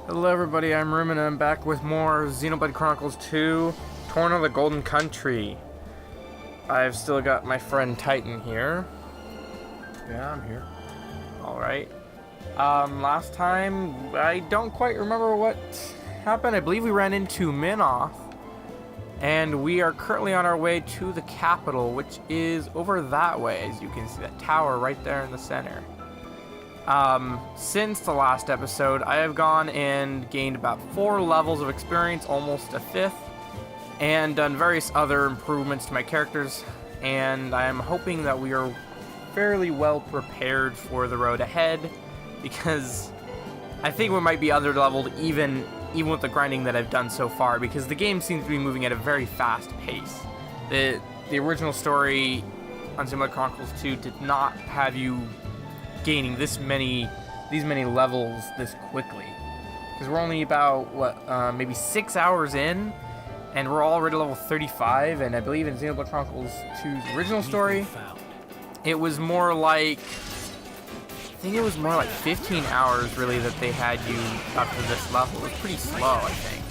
Hello everybody, I'm Ruben and I'm back with more Xenoblade Chronicles 2, Torna the Golden Country. I've still got my friend Titan here. Yeah, I'm here. Alright. Last time, I don't quite remember what happened. I believe we ran into Minoth. And we are currently on our way to the capital, which is over that way, as you can see that tower right there in the center. Since the last episode, I have gone and gained about 4 levels of experience, almost a 5th, and done various other improvements to my characters, and I am hoping that we are fairly well prepared for the road ahead, because I think we might be under-leveled even with the grinding that I've done so far, because the game seems to be moving at a very fast pace. The original story on Xenoblade Chronicles 2 did not have you gaining these many levels this quickly, because we're only about maybe 6 hours in and we're already level 35. And I believe in Xenoblade Chronicles 2's original story it was more like 15 hours really that they had you up to this level. It was pretty slow, I think.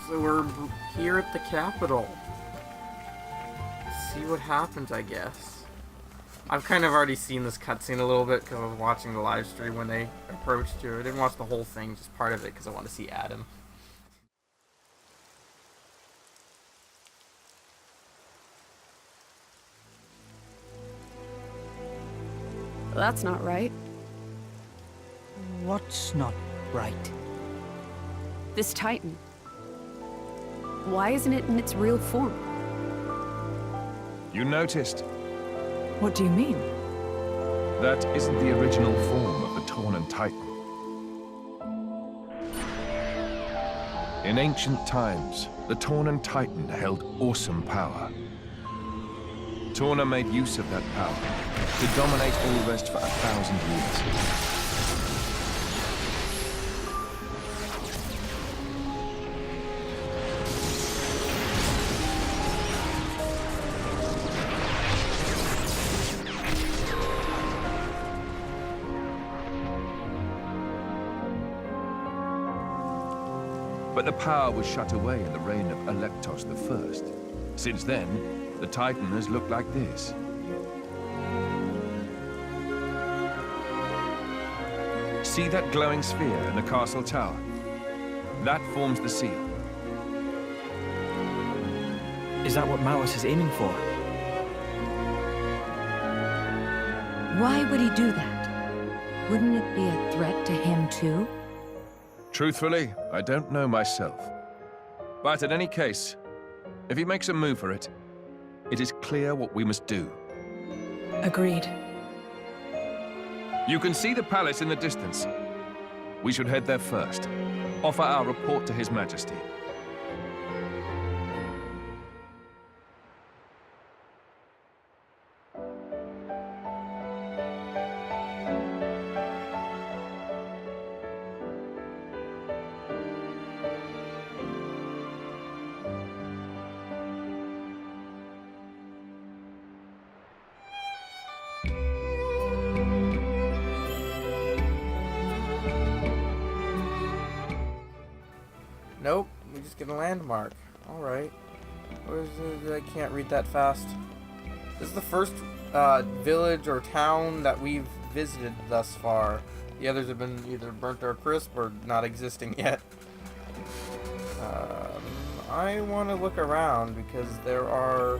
So we're here at the capital. Let's see what happens, I guess. I've kind of already seen this cutscene a little bit because I was watching the live stream when they approached you. I didn't watch the whole thing, just part of it because I want to see Adam. That's not right. What's not right? This Titan. Why isn't it in its real form? You noticed? What do you mean? That isn't the original form of the Torna Titan. In ancient times, the Torna Titan held awesome power. Torna made use of that power to dominate all the rest for 1,000 years. But the power was shut away in the reign of Electos I. Since then, the Titan has looked like this. See that glowing sphere in the castle tower? That forms the seal. Is that what Malus is aiming for? Why would he do that? Wouldn't it be a threat to him too? Truthfully, I don't know myself. But in any case, if he makes a move for it, it is clear what we must do. Agreed. You can see the palace in the distance. We should head there first. Offer our report to His Majesty. Nope, we just get a landmark. Alright. I can't read that fast. This is the first village or town that we've visited thus far. The others have been either burnt or crisp or not existing yet. I want to look around because there are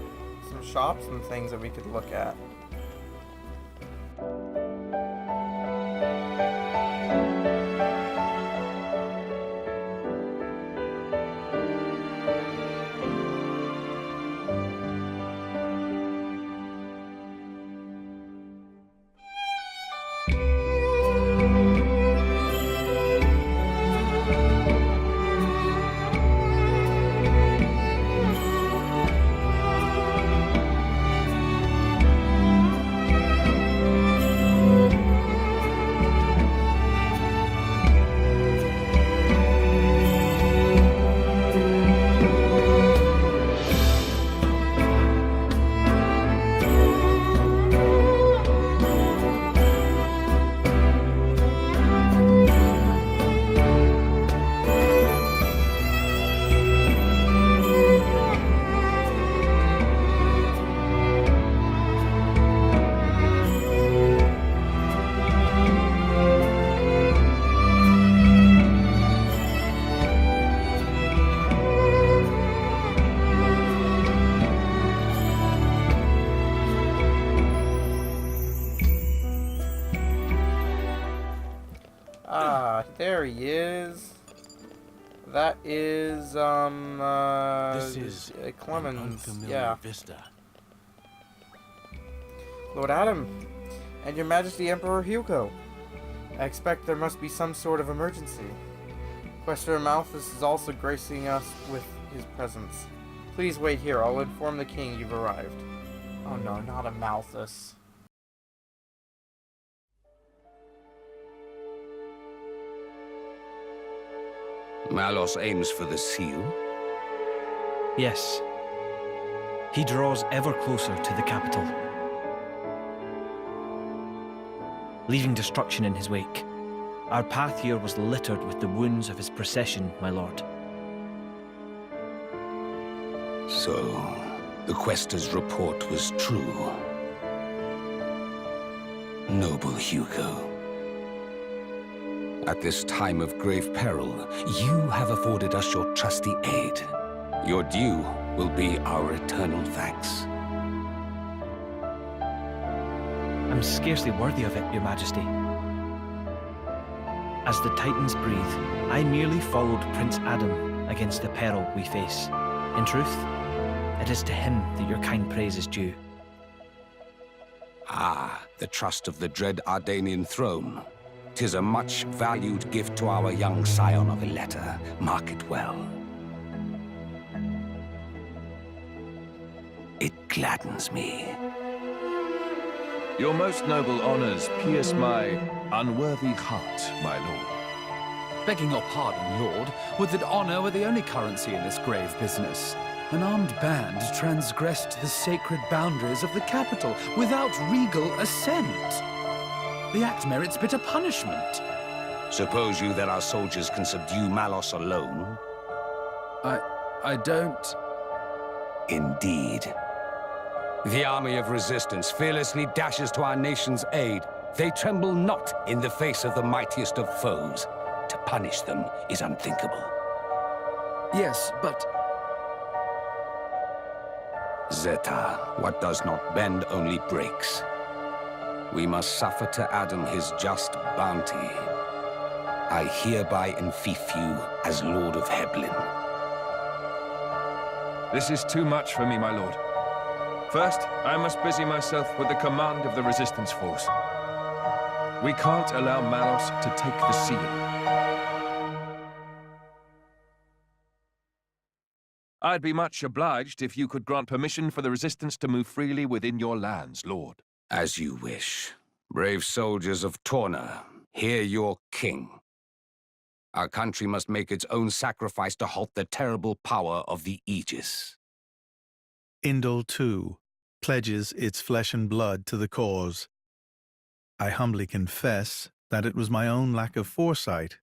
some shops and things that we could look at. There he is. That is, This is Clemens. an unfamiliar Yeah. vista. Lord Adam, and Your Majesty Emperor Hugo. I expect there must be some sort of emergency. Questor Malthus is also gracing us with his presence. Please wait here. I'll inform the king you've arrived. Oh no, not a Malthus. Malos aims for the seal? Yes. He draws ever closer to the capital, leaving destruction in his wake. Our path here was littered with the wounds of his procession, my lord. So, the Questor's report was true. Noble Hugo. At this time of grave peril, you have afforded us your trusty aid. Your due will be our eternal thanks. I'm scarcely worthy of it, Your Majesty. As the Titans breathe, I merely followed Prince Adam against the peril we face. In truth, it is to him that your kind praise is due. Ah, the trust of the dread Ardanian throne. 'Tis a much-valued gift to our young scion of Ileta. Mark it well. It gladdens me. Your most noble honors pierce my unworthy heart, my lord. Begging your pardon, Lord, would that honor were the only currency in this grave business. An armed band transgressed the sacred boundaries of the capital without regal assent. The act merits bitter punishment. Suppose you that our soldiers can subdue Malos alone? I don't... Indeed. The army of resistance fearlessly dashes to our nation's aid. They tremble not in the face of the mightiest of foes. To punish them is unthinkable. Yes, but... Zeta, what does not bend only breaks. We must suffer to Adam his just bounty. I hereby enfeoff you as Lord of Heblin. This is too much for me, my lord. First, I must busy myself with the command of the resistance force. We can't allow Malos to take the seal. I'd be much obliged if you could grant permission for the resistance to move freely within your lands, lord. As you wish. Brave soldiers of Torna, hear your king. Our country must make its own sacrifice to halt the terrible power of the Aegis. Indol, too, pledges its flesh and blood to the cause. I humbly confess that it was my own lack of foresight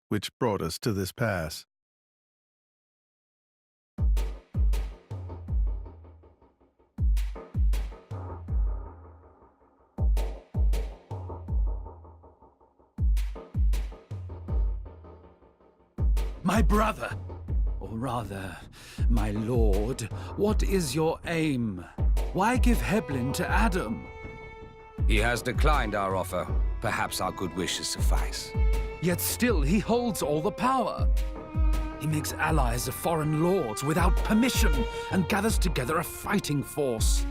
which brought us to this pass. My brother, or rather, my lord, what is your aim? Why give Heblin to Adam? He has declined our offer. Perhaps our good wishes suffice. Yet still he holds all the power. He makes allies of foreign lords without permission and gathers together a fighting force.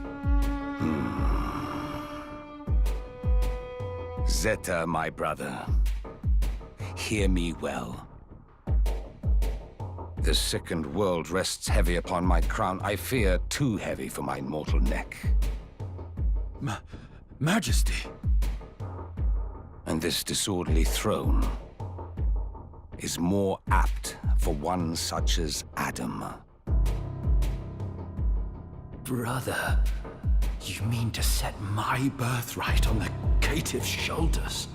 Zeta, my brother, hear me well. The sickened world rests heavy upon my crown. I fear too heavy for my mortal neck. Majesty. And this disorderly throne is more apt for one such as Adam. Brother, you mean to set my birthright on the caitiff's shoulders?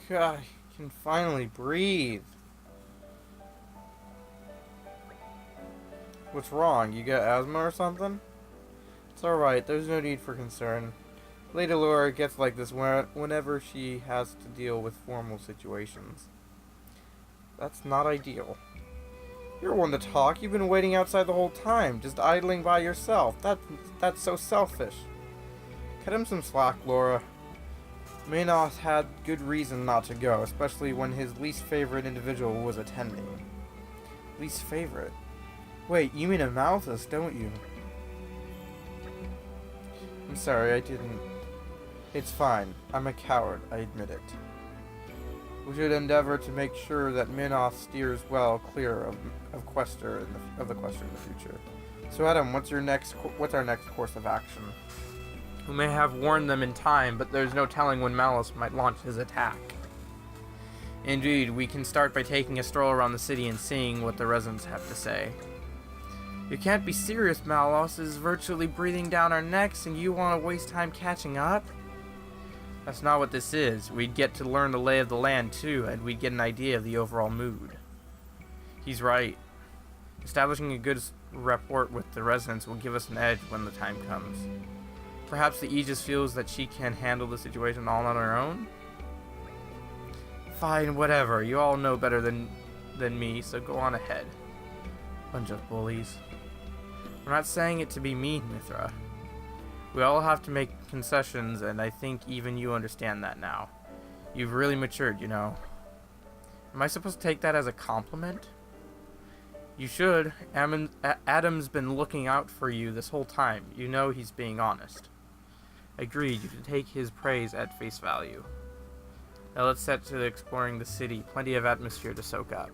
God, you can finally breathe. What's wrong? You got asthma or something? It's alright, there's no need for concern. Lady Laura gets like this whenever she has to deal with formal situations. That's not ideal. You're one to talk. You've been waiting outside the whole time, just idling by yourself. That's so selfish. Cut him some slack, Laura. Manos had good reason not to go, especially when his least favorite individual was attending. Least favorite? Wait, you mean Amalthus, don't you? I'm sorry, I didn't. It's fine. I'm a coward, I admit it. We should endeavor to make sure that Minos steers well clear of the Quester in the future. So Adam, what's our next course of action? We may have warned them in time, but there's no telling when Malos might launch his attack. Indeed, we can start by taking a stroll around the city and seeing what the residents have to say. You can't be serious, Malos is virtually breathing down our necks and you want to waste time catching up? That's not what this is. We'd get to learn the lay of the land too, and we'd get an idea of the overall mood. He's right. Establishing a good rapport with the residents will give us an edge when the time comes. Perhaps the Aegis feels that she can handle the situation all on her own? Fine, whatever. You all know better than me, so go on ahead. Bunch of bullies. We're not saying it to be mean, Mithra. We all have to make concessions, and I think even you understand that now. You've really matured, you know. Am I supposed to take that as a compliment? You should. Adam's been looking out for you this whole time. You know he's being honest. Agreed, you can take his praise at face value. Now let's set to exploring the city. Plenty of atmosphere to soak up.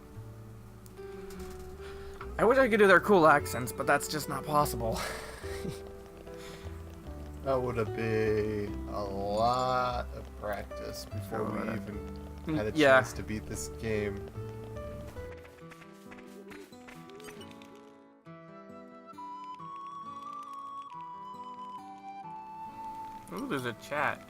I wish I could do their cool accents, but that's just not possible. That would have been a lot of practice before we even had a chance to beat this game. Ooh, there's a chat.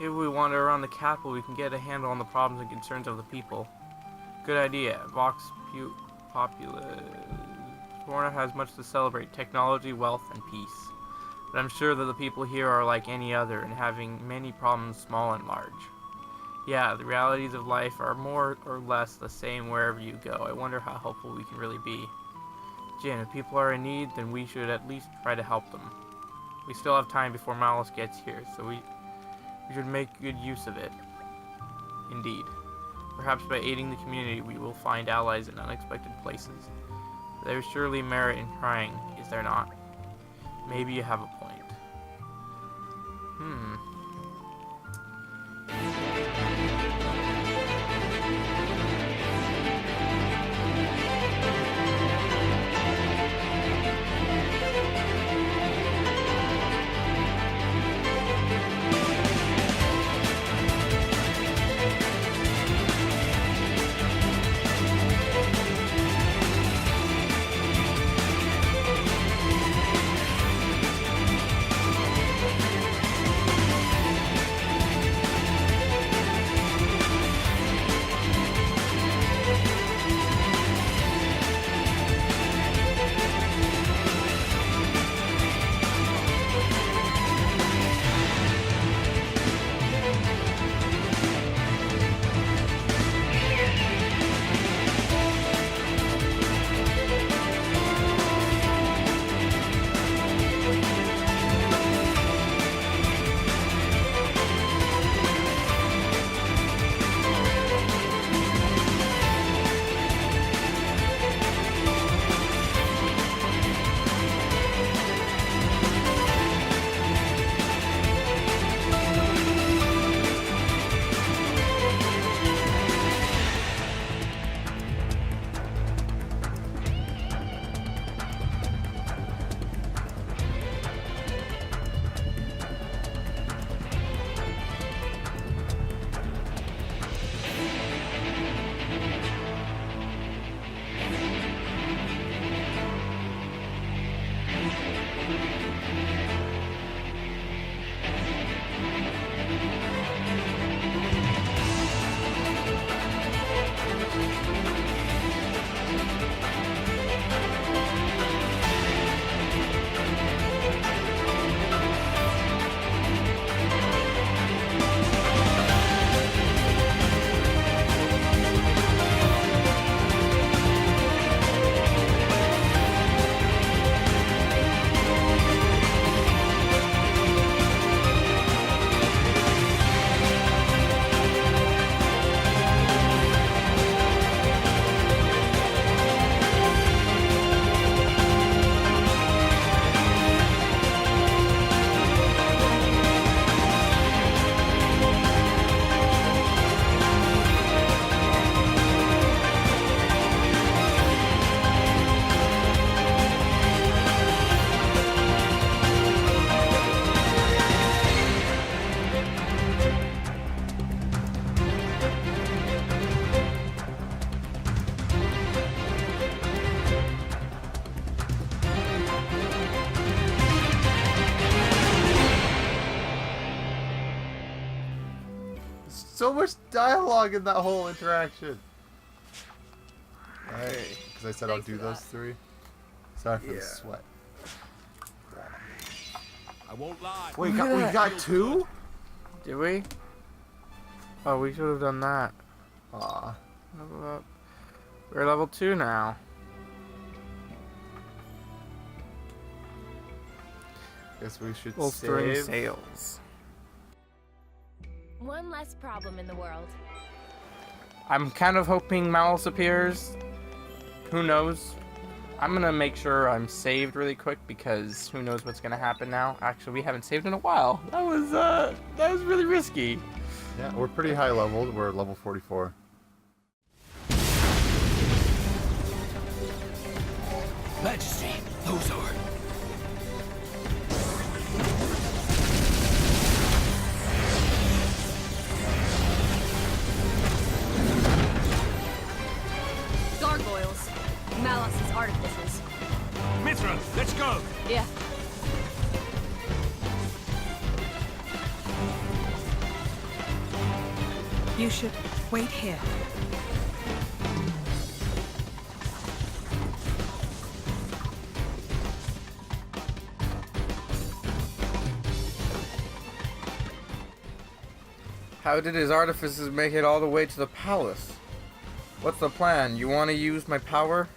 If we wander around the capital, we can get a handle on the problems and concerns of the people. Good idea. Vox Populus. Torna has much to celebrate: technology, wealth, and peace. But I'm sure that the people here are like any other and having many problems, small and large. Yeah, the realities of life are more or less the same wherever you go. I wonder how helpful we can really be. Jin, if people are in need, then we should at least try to help them. We still have time before Malus gets here, so we should make good use of it. Indeed. Perhaps by aiding the community, we will find allies in unexpected places. There's surely merit in trying, is there not? Maybe you have a point. So much dialogue in that whole interaction. Alright, because I said I'll do those three. Sorry for the sweat. I won't lie. Wait, we got two? Did we? Oh, we should have done that. Aw. Level up. We're level 2 now. Guess we should Bolstering save. sales. One less problem in the world. I'm kind of hoping Malus appears. Who knows? I'm gonna make sure I'm saved really quick because who knows what's gonna happen now. Actually, we haven't saved in a while. That was really risky. Yeah, we're pretty high leveled. We're level 44. Majesty, those are... Gargoyles. Malus's artifices. Mithra, let's go! Yeah. You should wait here. How did his artificers make it all the way to the palace? What's the plan? You want to use my power?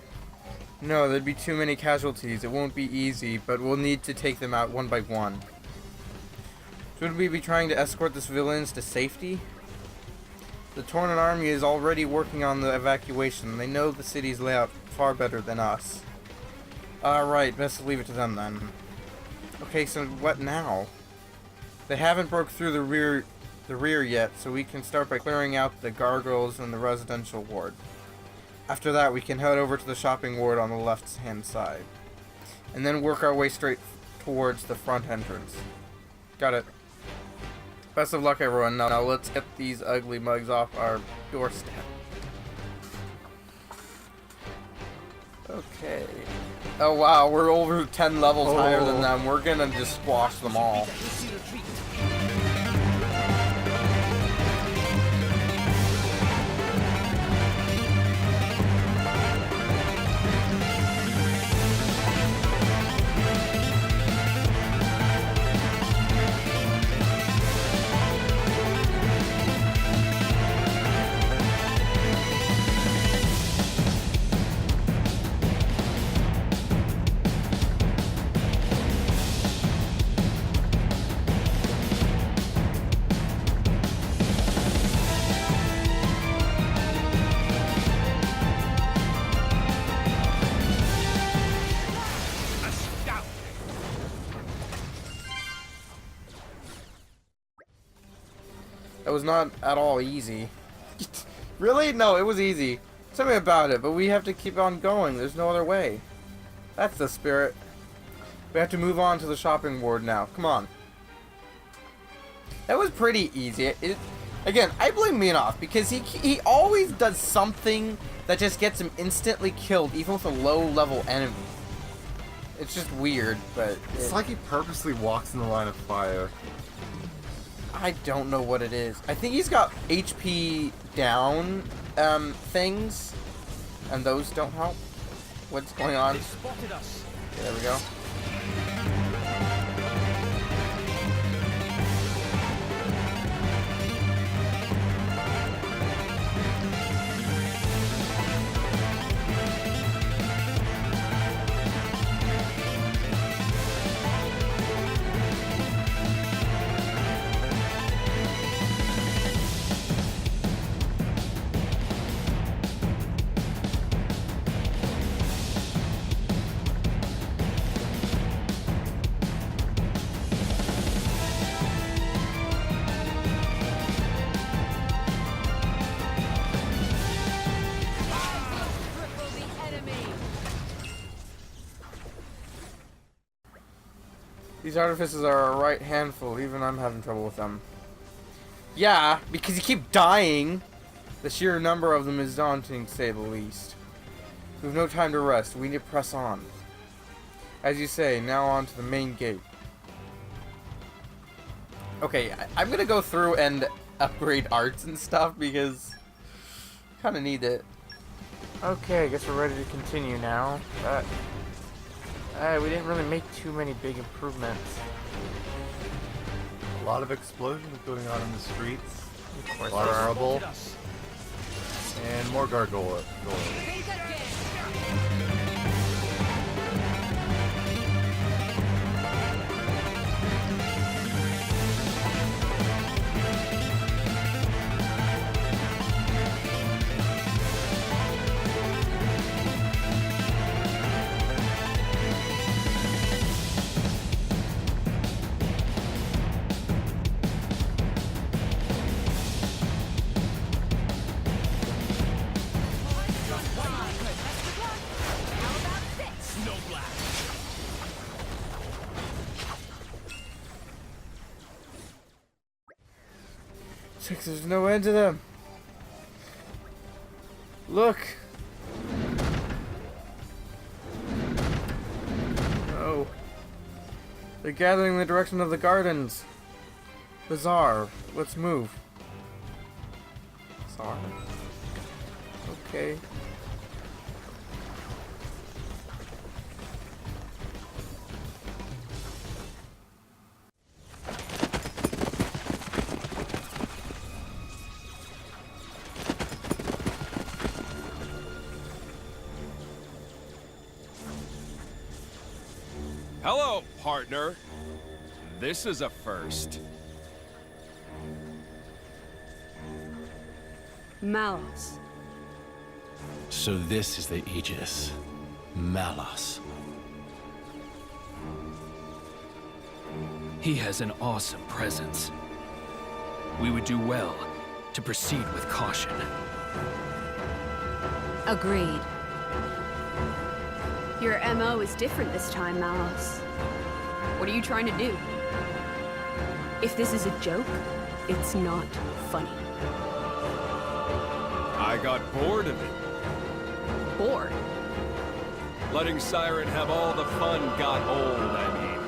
No, there'd be too many casualties. It won't be easy, but we'll need to take them out one by one. Should we be trying to escort the civilians to safety? The Torna army is already working on the evacuation. They know the city's layout far better than us. Alright, best leave it to them then. Okay, so what now? They haven't broke through the rear yet, so we can start by clearing out the gargoyles in the residential ward. After that, we can head over to the shopping ward on the left-hand side, and then work our way straight towards the front entrance. Got it. Best of luck, everyone. Now let's get these ugly mugs off our doorstep. Okay. Oh wow, we're over 10 levels higher than them. We're gonna just squash them all. That was not at all easy. Really? No, it was easy. Tell me about it, but we have to keep on going. There's no other way. That's the spirit. We have to move on to the shopping ward now. Come on. That was pretty easy. Again, I blame Minov because he always does something that just gets him instantly killed, even with a low-level enemy. It's just weird, but... It's like he purposely walks in the line of fire. I don't know what it is. I think he's got HP down things, and those don't help. What's going on? They spotted us. Okay, there we go. These artificers are a right handful, even I'm having trouble with them. Yeah, because you keep dying. The sheer number of them is daunting, to say the least. We have no time to rest. We need to press on. As you say, now on to the main gate. Okay, I'm gonna go through and upgrade arts and stuff because I kinda need it. Okay, I guess we're ready to continue now. We didn't really make too many big improvements. A lot of explosions going on in the streets. Of course, a lot of rubble. And more gargoyles. There's no end to them. Look. Oh. They're gathering in the direction of the gardens. Bizarre. Let's move. car. Okay. Hello, partner. This is a first. Malos. So this is the Aegis. Malos. He has an awesome presence. We would do well to proceed with caution. Agreed. Your MO is different this time, Malos. What are you trying to do? If this is a joke, it's not funny. I got bored of it. Bored? Letting Siren have all the fun got old, I mean.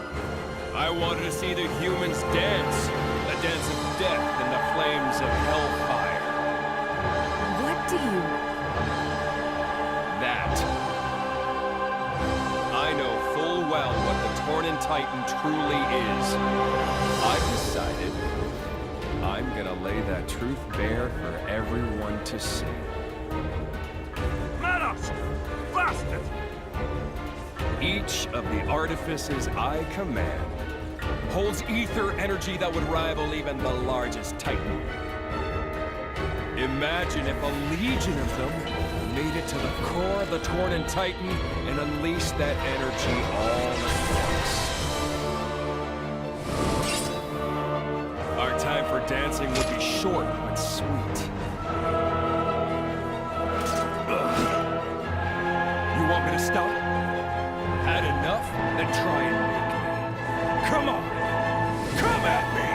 I wanted to see the humans dance. The dance of death in the flames of hellfire. What do you... That. I know full well what the Tornan Titan truly is. I've decided I'm gonna lay that truth bare for everyone to see. Manos! Bastard! Each of the artifices I command holds ether energy that would rival even the largest Titan. Imagine if a legion of them made it to the core of the Tornan Titan and unleashed that energy all at once. Our time for dancing would be short but sweet. Ugh. You want me to stop? Had enough? Then try and make me. Come on! Come at me!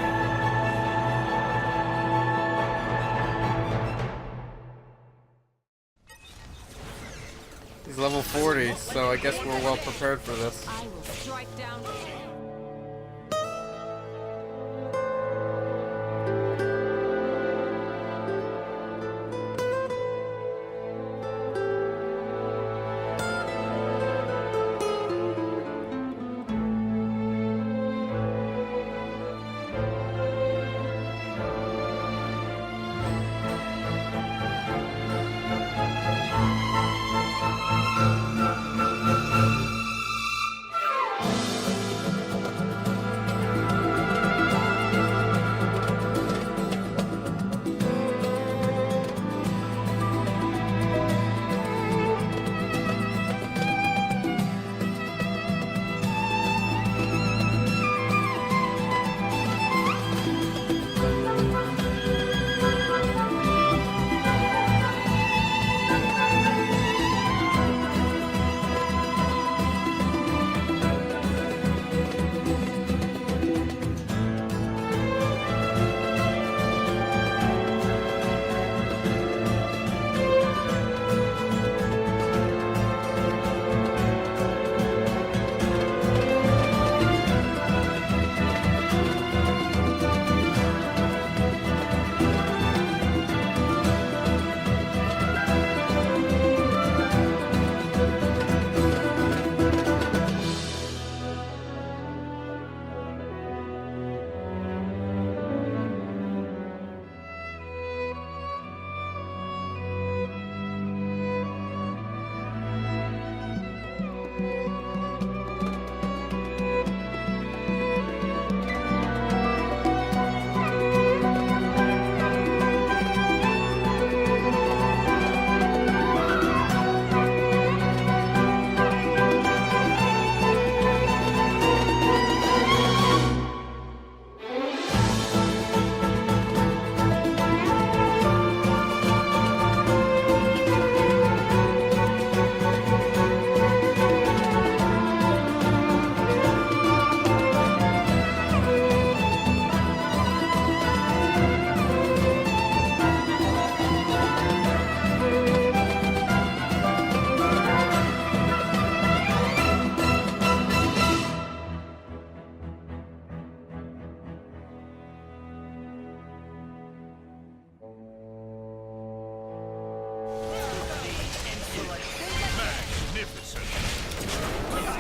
He's level 40, so I guess we're well prepared for this. I will strike down.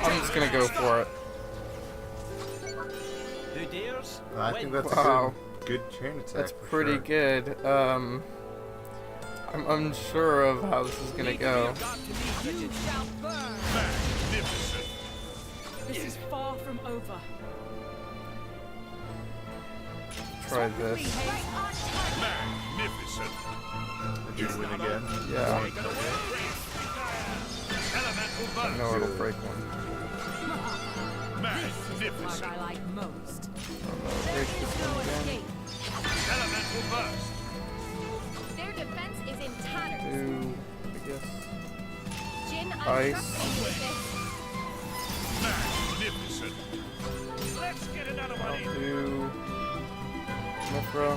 I'm just gonna go for it. I think that's Wow. a good chain attack. That's for pretty sure. good. I'm unsure of how this is gonna go. This is far from over. Try this. Magnificent. Did you win again? Yeah. Elemental I know it'll break one. Magnificent. I like most. Break this one again. Elemental burst. Their defense is in tatters. Do, I guess. Jin, Ice. Magnificent. Let's get another one I'll in. do Mithra.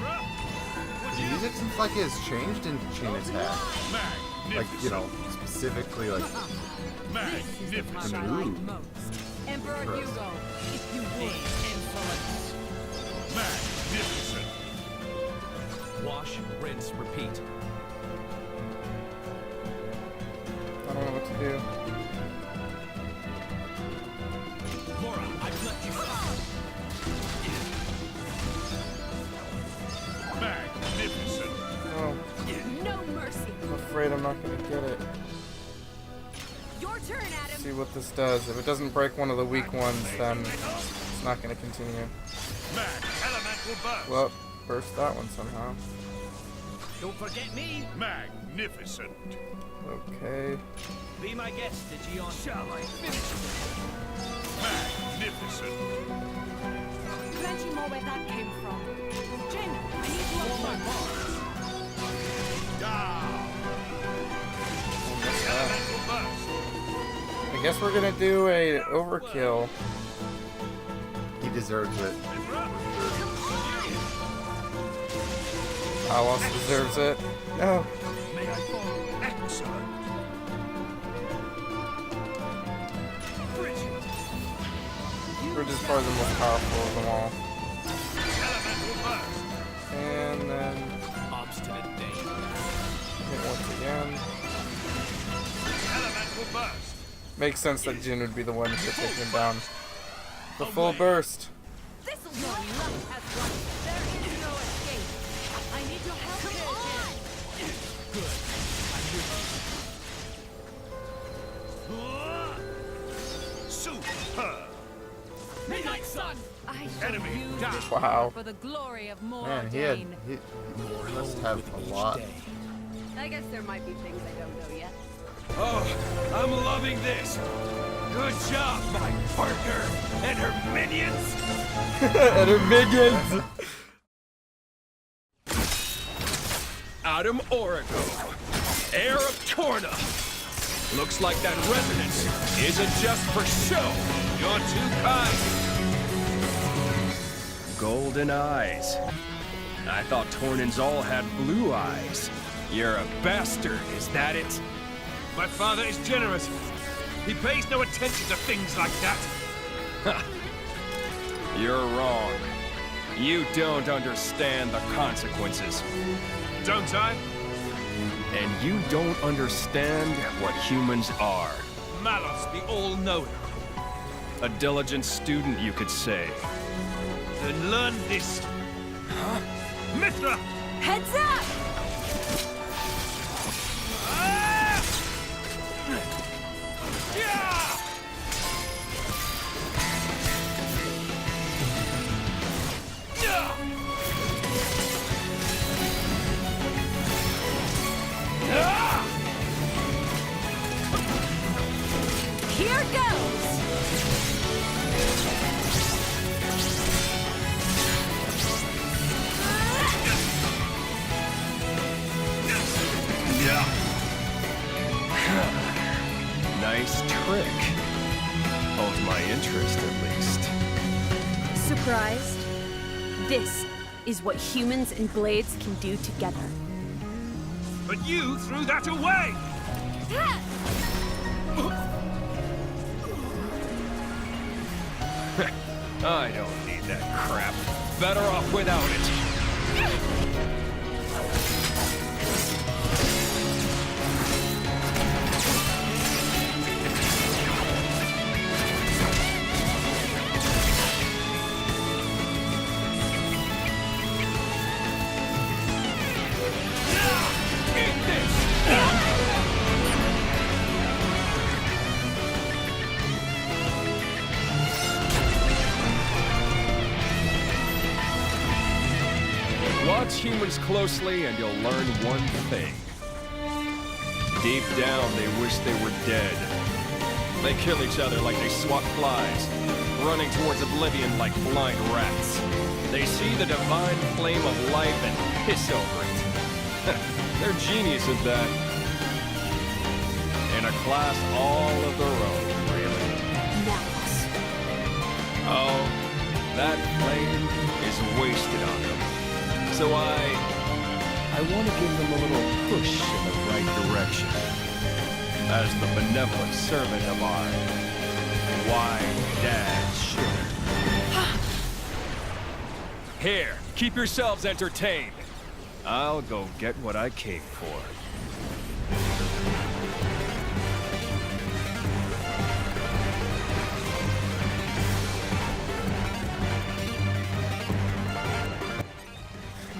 Did you use it since like it has changed into chain attack? Like, you know, specifically like Magnificent. the move. Emperor Gross. Hugo, if you would, insolence. Magnificent. Wash, rinse, repeat. I don't know what to do. Mora, I've let you Magnificent. Oh, No mercy. I'm afraid I'm not gonna get it. Your turn, Adam. See what this does. If it doesn't break one of the weak ones, then it's not gonna continue. Elemental burst. Well, burst that one somehow. Don't forget me. Magnificent. Okay. Be my guest, Digion. Shall I finish Magnificent. Plenty more where that came from. Jin, I need you on my Down. Almost that. Elemental burst. I guess we're gonna do a overkill. He deserves it. Alos deserves it. No. May I fall? Excellent. Bridget. We're just probably the most powerful of them all. Elemental burst. And then Obstinate Dane. hit once again. Elemental burst. Makes sense that Jin would be the one to take him down. The full burst. This'll do. Your luck has run. There is no escape. I need your help here, Jin. Superb. Midnight Sun. I shall Enemy use down. this Wow. for the glory of Man, he must have a lot. I guess there might be things I don't know yet. Oh, I'm loving this. Good job, my partner and her minions. And her minions. Adam Origo, heir of Torna. Looks like that resonance isn't just for show. You're too kind. Golden eyes. I thought Tornans all had blue eyes. You're a bastard, is that it? My father is generous. He pays no attention to things like that. You're wrong. You don't understand the consequences. Don't I? And you don't understand what humans are. Malos, the all-knowing. A diligent student, you could say. Then learn this. Huh? Mithra! Heads up! Ah! Yeah! Here goes! Nice trick. Hold my interest, at least. Surprised? This is what humans and blades can do together. But you threw that away! I don't need that crap. Better off without it. Watch humans closely and you'll learn one thing. Deep down, they wish they were dead. They kill each other like they swat flies, running towards oblivion like blind rats. They see the divine flame of life and piss over it. They're genius at that. In a class all of their own, really. Malice. Oh, that flame is wasted on them. So I want to give them a little push in the right direction. As the benevolent servant of our wide dad should. Here, keep yourselves entertained. I'll go get what I came for.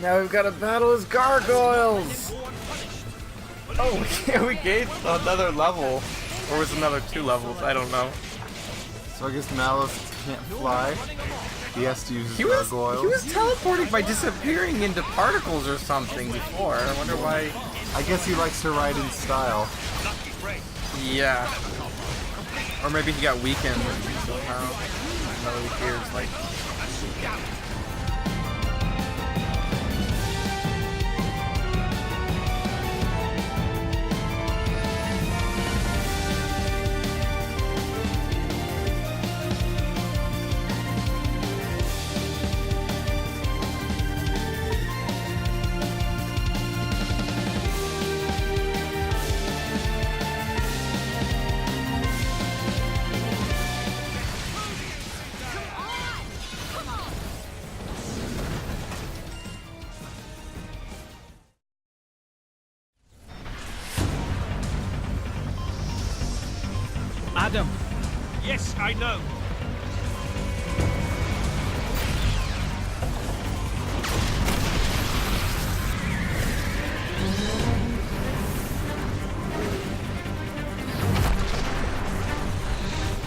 Now we've got to battle as gargoyles! Oh, yeah, we gained another level. Or was it another 2 levels? I don't know. So I guess Malice can't fly. He has to use his gargoyles. He was teleporting by disappearing into particles or something before. I wonder why. I guess he likes to ride in style. Yeah. Or maybe he got weakened somehow. Another appears like. Adam! Yes, I know.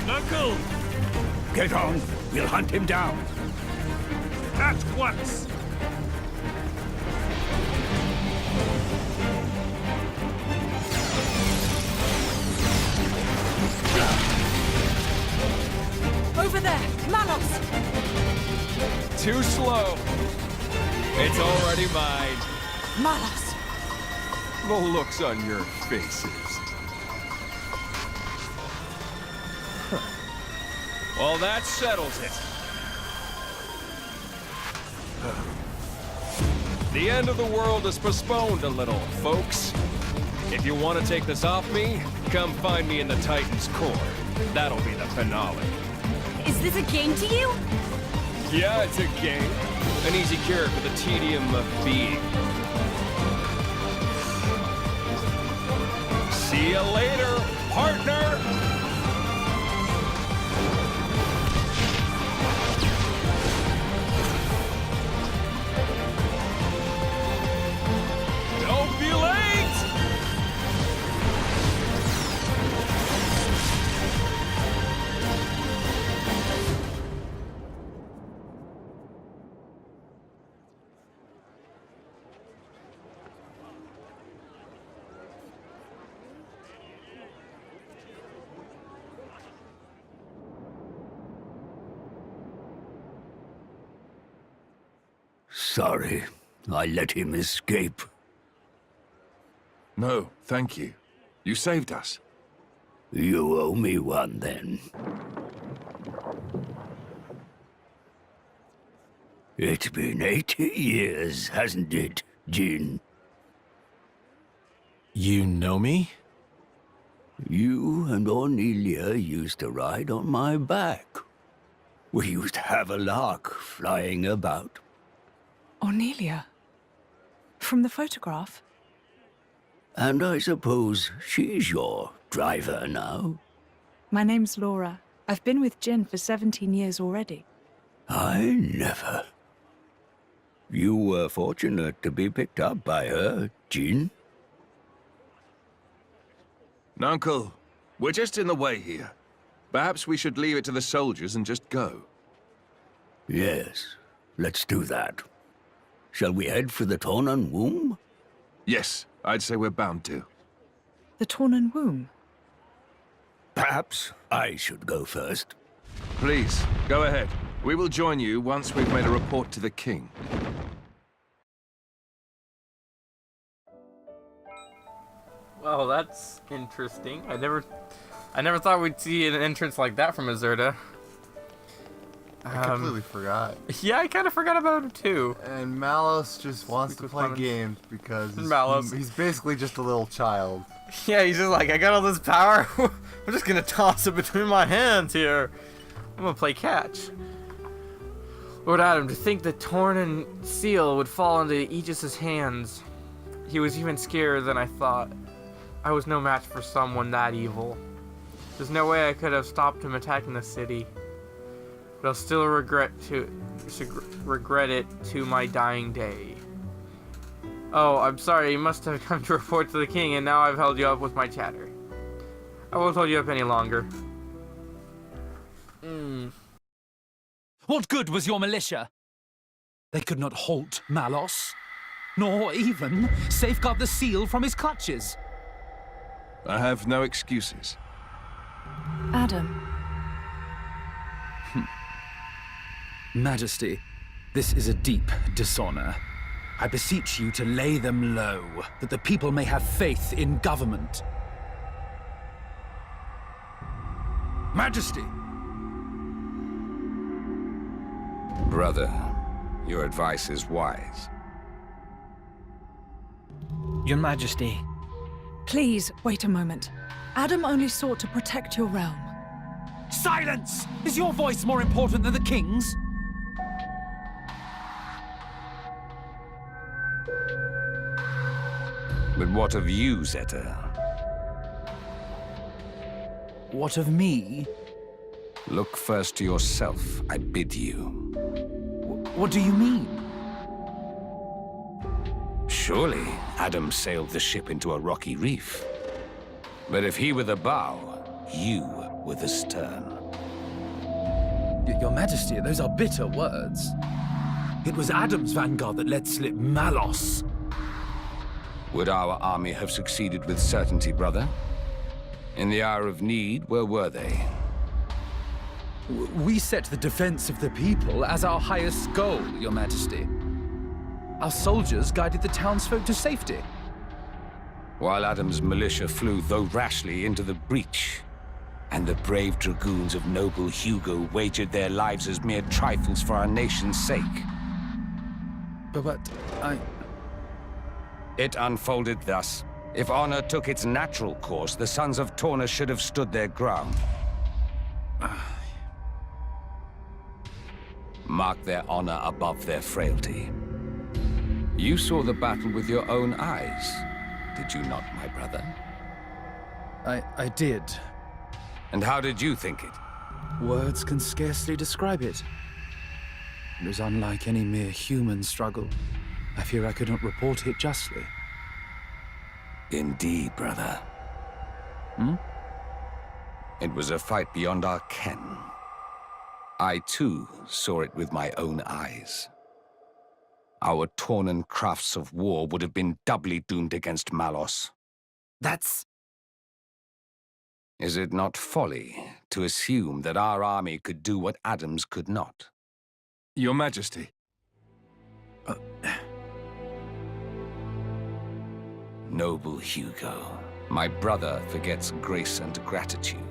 Uncle! Get on. We'll hunt him down. At once! Over there! Malos! Too slow. It's already mine. Malos! The looks on your faces. Well, that settles it. The end of the world is postponed a little, folks. If you want to take this off me, come find me in the Titan's core. That'll be the finale. Is this a game to you? Yeah, it's a game. An easy cure for the tedium of being. See you later, partner! Don't be late! Sorry, I let him escape. No, thank you. You saved us. You owe me one, then. It's been 80 years, hasn't it, Jin? You know me? You and Ornelia used to ride on my back. We used to have a lark flying about. Ornelia? From the photograph? And I suppose she's your driver now? My name's Laura. I've been with Jin for 17 years already. I never. You were fortunate to be picked up by her, Jin. Uncle, we're just in the way here. Perhaps we should leave it to the soldiers and just go. Yes, let's do that. Shall we head for the Tornan womb? Yes, I'd say we're bound to. The Tornan womb? Perhaps I should go first. Please, go ahead. We will join you once we've made a report to the king. Well, that's interesting. I never thought we'd see an entrance like that from Azurda. I completely forgot. Yeah, I kind of forgot about him too. And Malos just wants to play games because he's basically just a little child. Yeah, he's just like, I got all this power. I'm just gonna toss it between my hands here. I'm gonna play catch. Lord Adam, to think the Tornan seal would fall into Aegis's hands. He was even scarier than I thought. I was no match for someone that evil. There's no way I could have stopped him attacking the city. But I'll still regret it to my dying day. Oh, I'm sorry, you must have come to report to the king, and now I've held you up with my chatter. I won't hold you up any longer. What good was your militia? They could not halt Malos, nor even safeguard the seal from his clutches. I have no excuses. Adam. Majesty, this is a deep dishonor. I beseech you to lay them low, that the people may have faith in government. Majesty! Brother, your advice is wise. Your Majesty. Please, wait a moment. Adam only sought to protect your realm. Silence! Is your voice more important than the king's? But what of you, Zeta? What of me? Look first to yourself, I bid you. What do you mean? Surely Adam sailed the ship into a rocky reef. But if he were the bow, you were the stern. Your Majesty, those are bitter words. It was Adam's vanguard that let slip Malos. Would our army have succeeded with certainty, brother? In the hour of need, where were they? We set the defense of the people as our highest goal, Your Majesty. Our soldiers guided the townsfolk to safety. While Adam's militia flew, though rashly, into the breach, and the brave dragoons of noble Hugo wagered their lives as mere trifles for our nation's sake. But It unfolded thus. If honor took its natural course, the sons of Torna should have stood their ground. Mark their honor above their frailty. You saw the battle with your own eyes, did you not, my brother? I did. And how did you think it? Words can scarcely describe it. It was unlike any mere human struggle. I fear I could not report it justly. Indeed, brother. It was a fight beyond our ken. I, too, saw it with my own eyes. Our Tornan crafts of war would have been doubly doomed against Malos. That's... Is it not folly to assume that our army could do what Adam's could not? Your Majesty. Noble Hugo, my brother forgets grace and gratitude.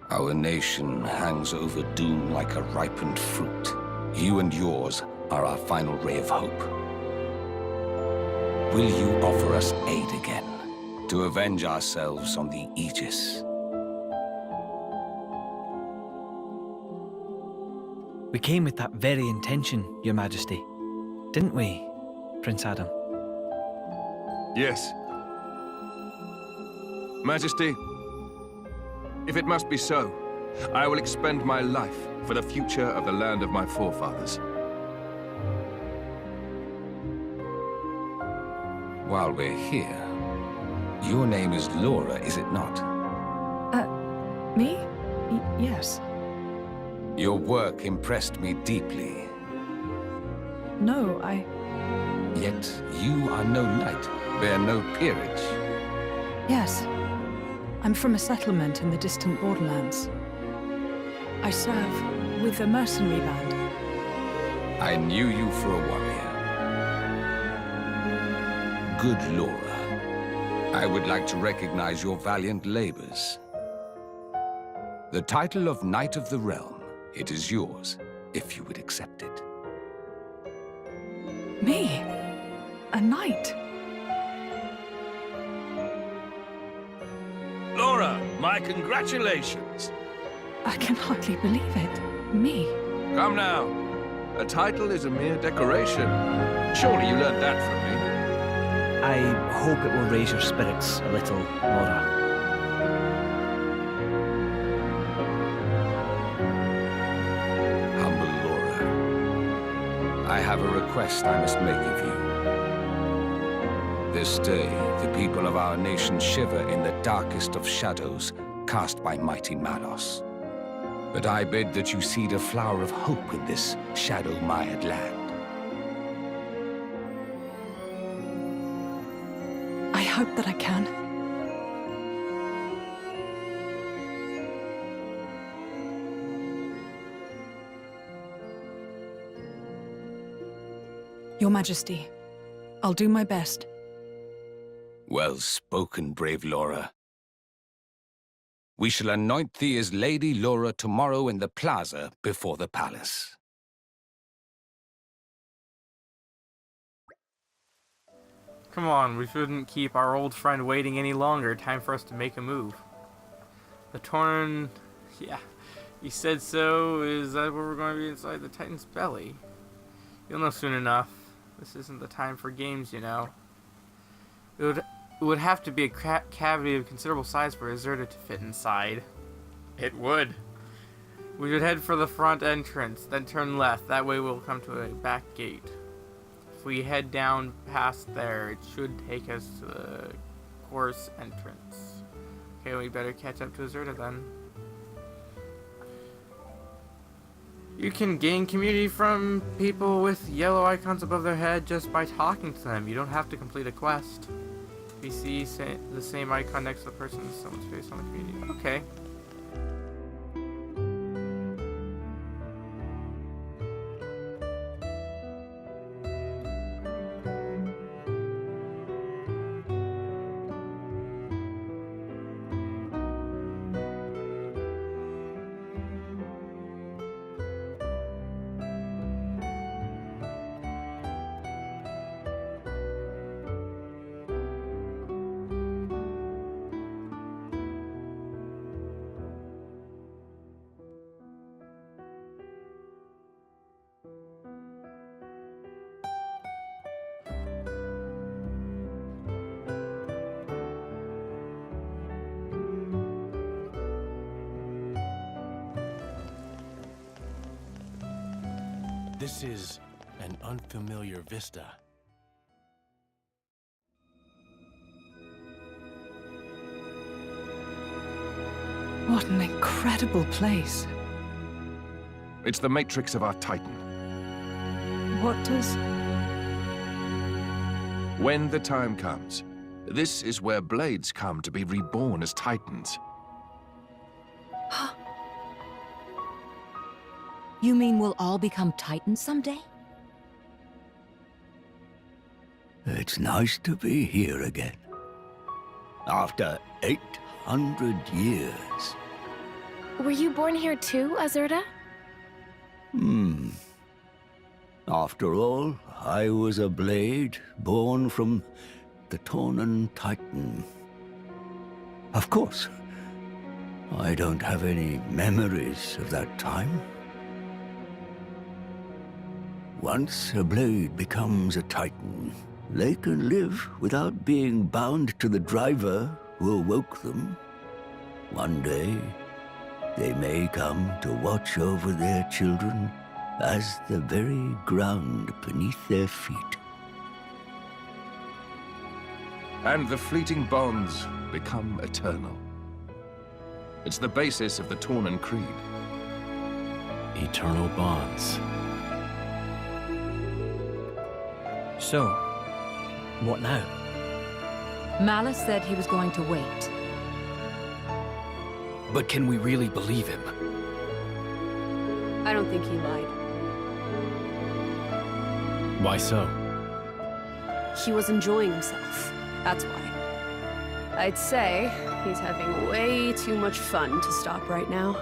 Our nation hangs over doom like a ripened fruit. You and yours are our final ray of hope. Will you offer us aid again, to avenge ourselves on the Aegis? We came with that very intention, Your Majesty. Didn't we, Prince Adam? Yes. Majesty, if it must be so, I will expend my life for the future of the land of my forefathers. While we're here, your name is Laura, is it not? Me? Yes. Your work impressed me deeply. No, Yet you are no knight, bear no peerage. Yes. I'm from a settlement in the distant borderlands. I serve with a mercenary band. I knew you for a warrior. Good Laura, I would like to recognize your valiant labors. The title of Knight of the Realm, it is yours, if you would accept it. Me? A knight? Laura, my congratulations. I can hardly believe it. Me? Come now. A title is a mere decoration. Surely you learned that from me. I hope it will raise your spirits a little, Laura. Humble Laura, I have a request I must make of you. This day, the people of our nation shiver in the darkest of shadows cast by mighty Malos. But I bid that you seed a flower of hope in this shadow-mired land. I hope that I can. Your Majesty, I'll do my best. Well spoken, brave Laura. We shall anoint thee as Lady Laura tomorrow in the plaza before the palace. Come on, we shouldn't keep our old friend waiting any longer. Time for us to make a move. The Torna... Yeah, he said so. Is that where we're going to be inside the Titan's belly? You'll know soon enough. This isn't the time for games, you know. It would have to be a cavity of considerable size for Azurta to fit inside. It would. We would head for the front entrance, then turn left. That way we'll come to a back gate. If we head down past there, it should take us to the course entrance. Okay, we better catch up to Azurta then. You can gain community from people with yellow icons above their head just by talking to them. You don't have to complete a quest. If you see the same icon next to the person with someone's face on the community. Okay. This is an unfamiliar vista. What an incredible place. It's the matrix of our Titan. What does... When the time comes, this is where blades come to be reborn as Titans. You mean we'll all become Titans someday? It's nice to be here again. After 800 years. Were you born here too, Azurta? After all, I was a blade born from the Tornan Titan. Of course, I don't have any memories of that time. Once a blade becomes a Titan, they can live without being bound to the driver who awoke them. One day, they may come to watch over their children as the very ground beneath their feet. And the fleeting bonds become eternal. It's the basis of the Tornan Creed. Eternal bonds. So, what now? Malice said he was going to wait. But can we really believe him? I don't think he lied. Why so? He was enjoying himself. That's why. I'd say he's having way too much fun to stop right now.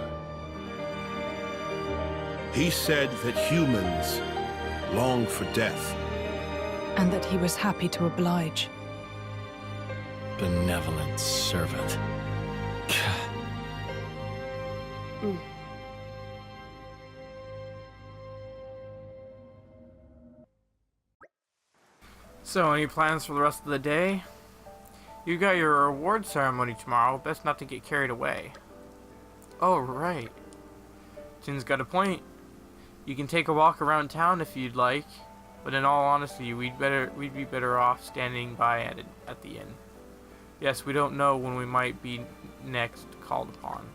He said that humans long for death. And that he was happy to oblige. Benevolent servant. So, any plans for the rest of the day? You got your reward ceremony tomorrow. Best not to get carried away. Oh, right. Jin's got a point. You can take a walk around town if you'd like, but in all honesty, we'd be better off standing by at the inn. Yes, we don't know when we might be next called upon.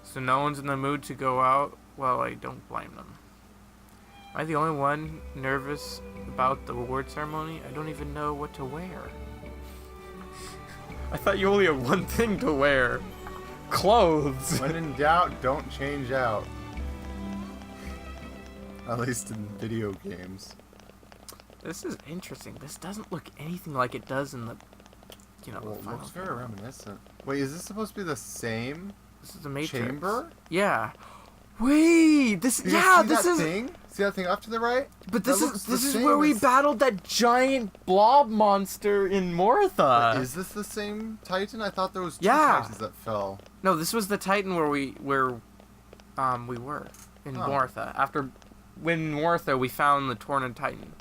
So no one's in the mood to go out? Well, I don't blame them. Am I the only one nervous about the reward ceremony? I don't even know what to wear. I thought you only had one thing to wear. Clothes. When in doubt, don't change out. At least in video games. This is interesting. This doesn't look anything like it does in the, Well, the it final looks very reminiscent. Wait, is this supposed to be the same? This is the Matrix. Chamber? Yeah. Wait, this See that thing up to the right? But this is where we battled that giant blob monster in Mortha. Wait, is this the same Titan? I thought there was two Yeah. Titans that fell. No, this was the Titan where we were in Mortha. After when Mortha we found the Torna Titan.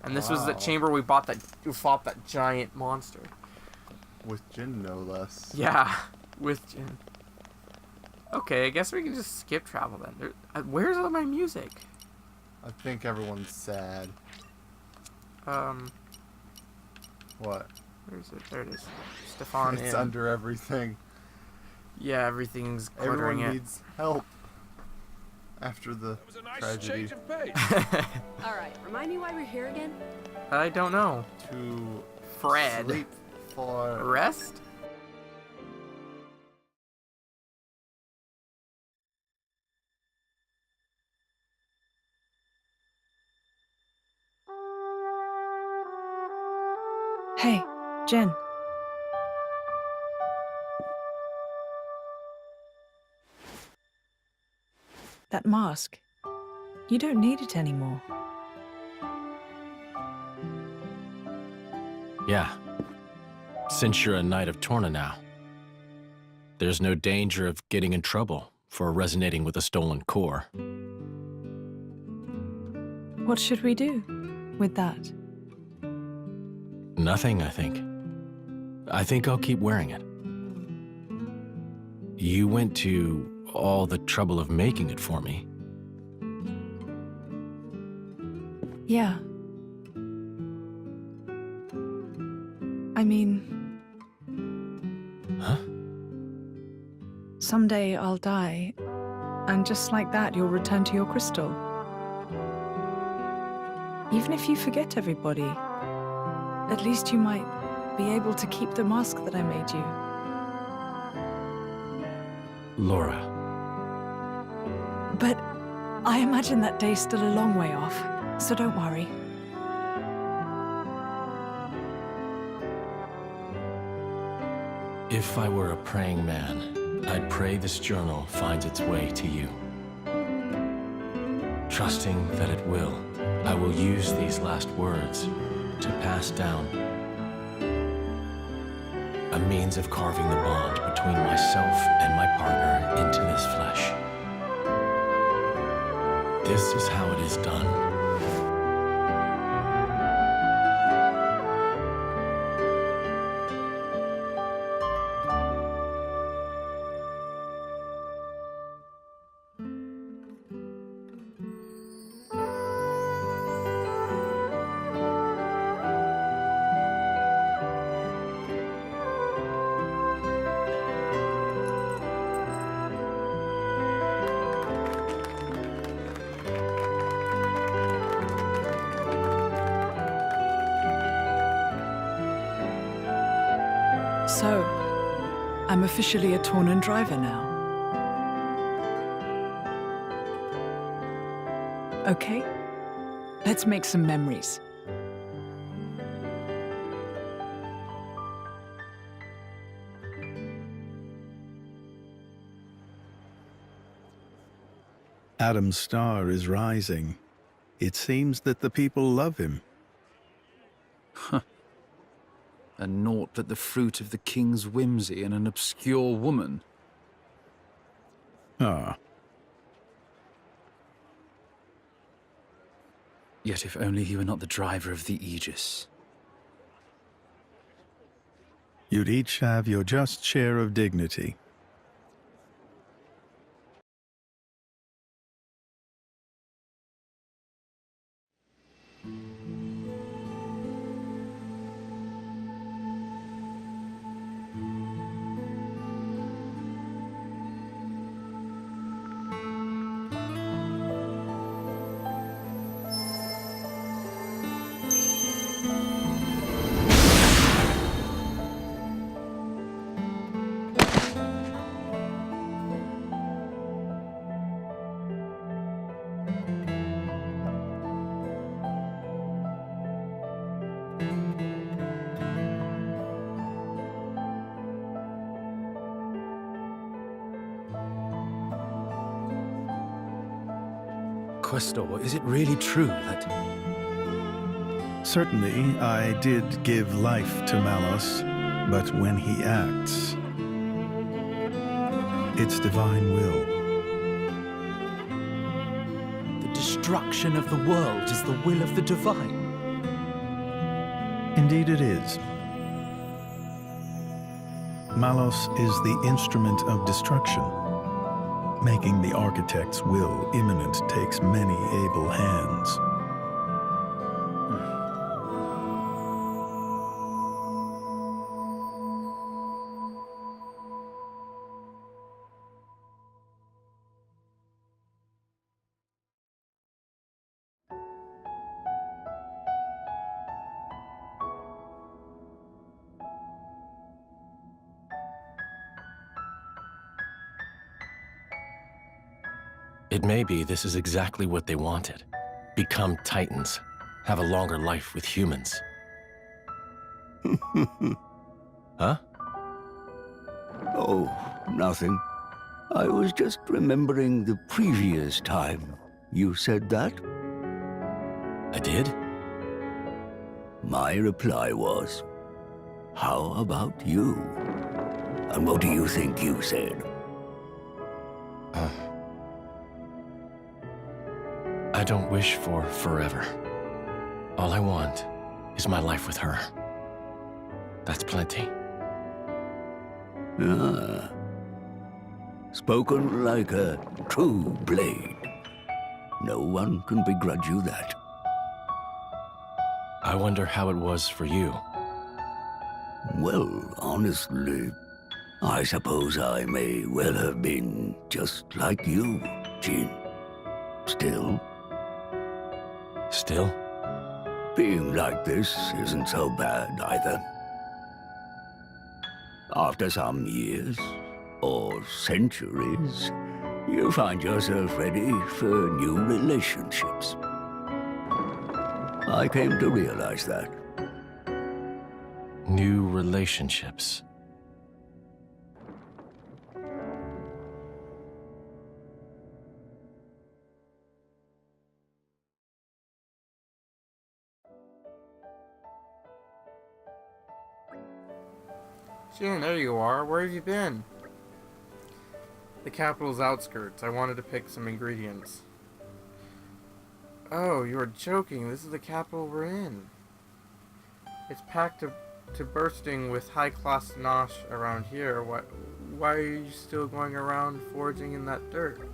And this was the chamber we fought that giant monster. With Jin, no less. Yeah, with Jin. Okay, I guess we can just skip travel then. Where's all my music? I think everyone's sad. What? Where is it? There it is. Stefan It's under everything. Yeah, everything's glittering. Everyone needs help. After the tragedy. Alright, remind me why we're here again? I don't know. To Fred. sleep for Rest? Hey, Jen. That mask. You don't need it anymore. Yeah. Since you're a Knight of Torna now, there's no danger of getting in trouble for resonating with a stolen core. What should we do with that? Nothing, I think. I think I'll keep wearing it. You went to all the trouble of making it for me. Yeah. I mean... Huh? Someday I'll die, and just like that you'll return to your crystal. Even if you forget everybody, at least you might be able to keep the mask that I made you. Laura. But I imagine that day's still a long way off, so don't worry. If I were a praying man, I'd pray this journal finds its way to you. Trusting that it will, I will use these last words to pass down a means of carving the bond between myself and my partner into this flesh. This is how it is done. So, I'm officially a Tornan driver now. Okay, let's make some memories. Adam's star is rising. It seems that the people love him. Huh. And naught but the fruit of the king's whimsy and an obscure woman. Ah. Yet if only he were not the driver of the Aegis. You'd each have your just share of dignity. Questor, is it really true that... Certainly, I did give life to Malos, but when he acts, it's divine will. The destruction of the world is the will of the divine? Indeed it is. Malos is the instrument of destruction. Making the architect's will imminent takes many able hands. It may be this is exactly what they wanted. Become Titans. Have a longer life with humans. Huh? Oh, nothing. I was just remembering the previous time you said that. I did? My reply was, how about you? And what do you think you said? I don't wish for forever. All I want is my life with her. That's plenty. Ah. Spoken like a true blade. No one can begrudge you that. I wonder how it was for you. Well, honestly, I suppose I may well have been just like you, Jean. Still? Still? Being like this isn't so bad either. After some years, or centuries, you find yourself ready for new relationships. I came to realize that. New relationships. Jin, there you are. Where have you been? The capital's outskirts. I wanted to pick some ingredients. Oh, you are joking. This is the capital we're in. It's packed to bursting with high-class nosh around here. Why are you still going around foraging in that dirt?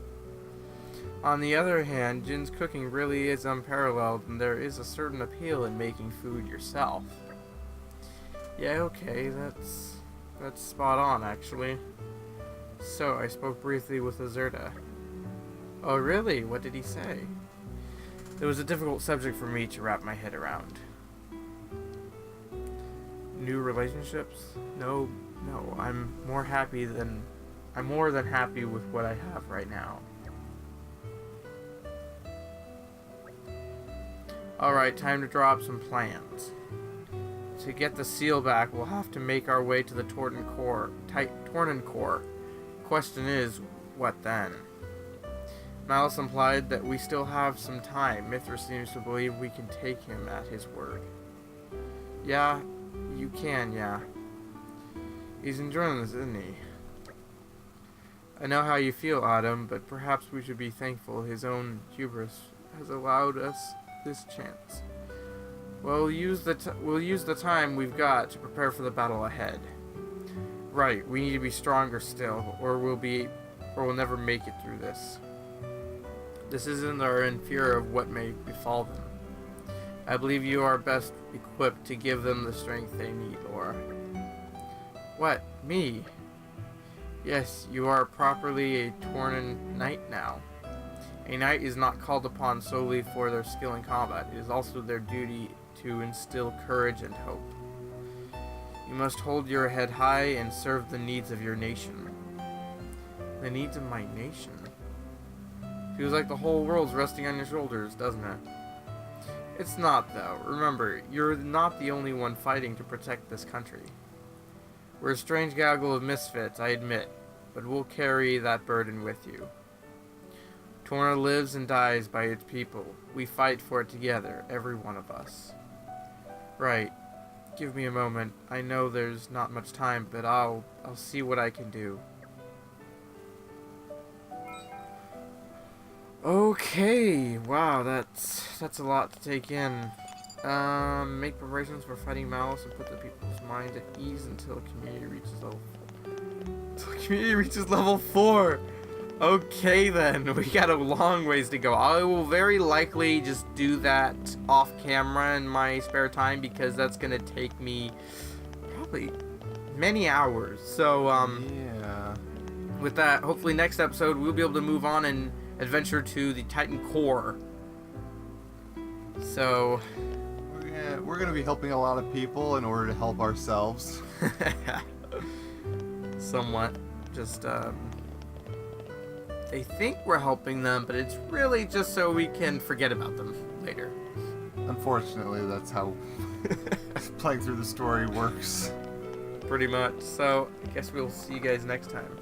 On the other hand, Jin's cooking really is unparalleled, and there is a certain appeal in making food yourself. Yeah, okay, that's spot on, actually. So, I spoke briefly with Azurda. Oh, really? What did he say? It was a difficult subject for me to wrap my head around. New relationships? No, I'm more than happy with what I have right now. Alright, time to draw up some plans. To get the seal back, we'll have to make our way to the Tornan core. Question is, what then? Malice implied that we still have some time. Mithras seems to believe we can take him at his word. Yeah, you can, yeah. He's enjoying this, isn't he? I know how you feel, Adam, but perhaps we should be thankful his own hubris has allowed us this chance. We'll use the time we've got to prepare for the battle ahead. Right, we need to be stronger still, or we'll never make it through this. This isn't our in fear of what may befall them. I believe you are best equipped to give them the strength they need, Laura. What? Me? Yes, you are properly a Tornan knight now. A knight is not called upon solely for their skill in combat. It is also their duty to instill courage and hope. You must hold your head high and serve the needs of your nation. The needs of my nation? Feels like the whole world's resting on your shoulders, doesn't it? It's not, though. Remember, you're not the only one fighting to protect this country. We're a strange gaggle of misfits, I admit, but we'll carry that burden with you. Torna lives and dies by its people. We fight for it together, every one of us. Right. Give me a moment. I know there's not much time, but I'll see what I can do. Okay. Wow, that's a lot to take in. Make preparations for fighting Malice and put the people's mind at ease until community reaches level 4. Okay then, we got a long ways to go. I will very likely just do that off camera in my spare time because that's gonna take me probably many hours. So yeah. With that, hopefully next episode we'll be able to move on and adventure to the Titan core. So we're gonna be helping a lot of people in order to help ourselves. Somewhat. Just they think we're helping them, but it's really just so we can forget about them later. Unfortunately, that's how playing through the story works. Pretty much. So, I guess we'll see you guys next time.